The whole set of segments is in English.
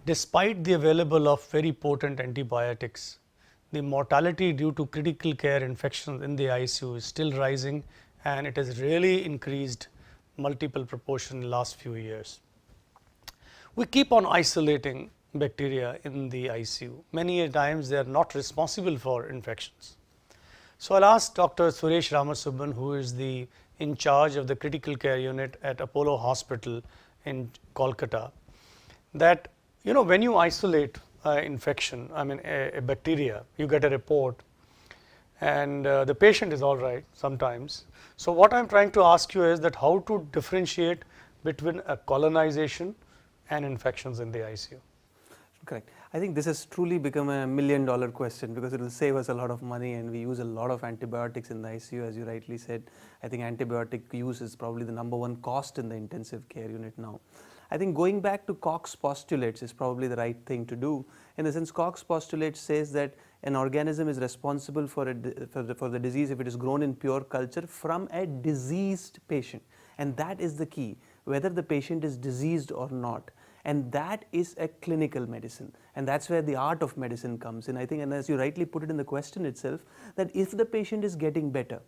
Despite the available of very potent antibiotics, the mortality due to critical care infections in the ICU is still rising, and it has really increased multiple proportion in the last few years. We keep on isolating bacteria in the ICU. Many times they are not responsible for infections. So, I will ask Dr. Ramasubban, who is the in charge of the critical care unit at Apollo Hospital in Kolkata, that when you isolate infection, I mean a bacteria, you get a report and the patient is all right sometimes. So, what I am trying to ask you is that how to differentiate between a colonization and infections in the ICU. Correct. I think this has truly become a $1 million question, because it will save us a lot of money, and we use a lot of antibiotics in the ICU, as you rightly said. I think antibiotic use is probably the #1 cost in the intensive care unit now. I think going back to Koch's postulates is probably the right thing to do. In the sense, Koch's postulate says that an organism is responsible for the disease if it is grown in pure culture from a diseased patient, and that is the key, whether the patient is diseased or not. And that is a clinical medicine, and that's where the art of medicine comes in, I think. And as you rightly put it in the question itself, that if the patient is getting better,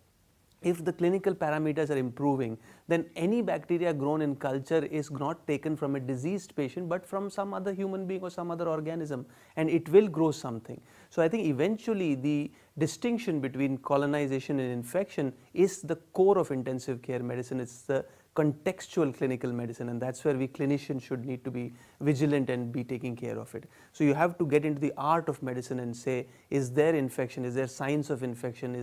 if the clinical parameters are improving, then any bacteria grown in culture is not taken from a diseased patient, but from some other human being or some other organism, and it will grow something. So I think eventually the distinction between colonization and infection is the core of intensive care medicine. It's the contextual clinical medicine, and that's where we clinicians should need to be vigilant and be taking care of it. So you have to get into the art of medicine and say, is there infection, is there signs of infection,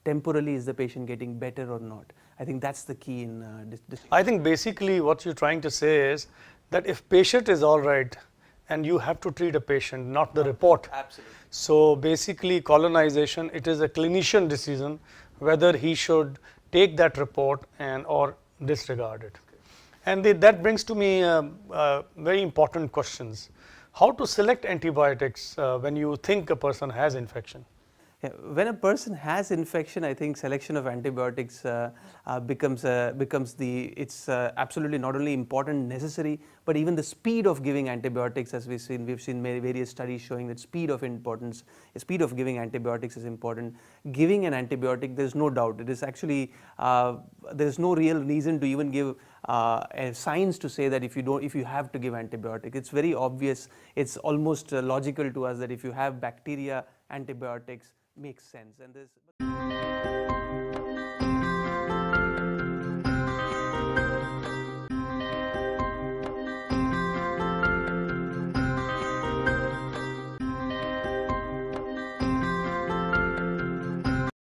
temporarily is the patient getting better or not. I think that's the key in this. I think basically what you're trying to say is that if patient is all right, and you have to treat a patient, not the report. Absolutely. So basically colonization, it is a clinician decision whether he should take that report and or disregard it. And that brings to me very important questions. How to select antibiotics when you think a person has infection? Yeah, when a person has infection, I think selection of antibiotics becomes absolutely not only important, necessary, but even the speed of giving antibiotics, as we've seen various studies showing that speed of giving antibiotics is important. Giving an antibiotic, there's no doubt, it is actually there's no real reason to even give science to say that if you have to give antibiotic. It's very obvious. It's almost logical to us that if you have bacteria, antibiotics makes sense. And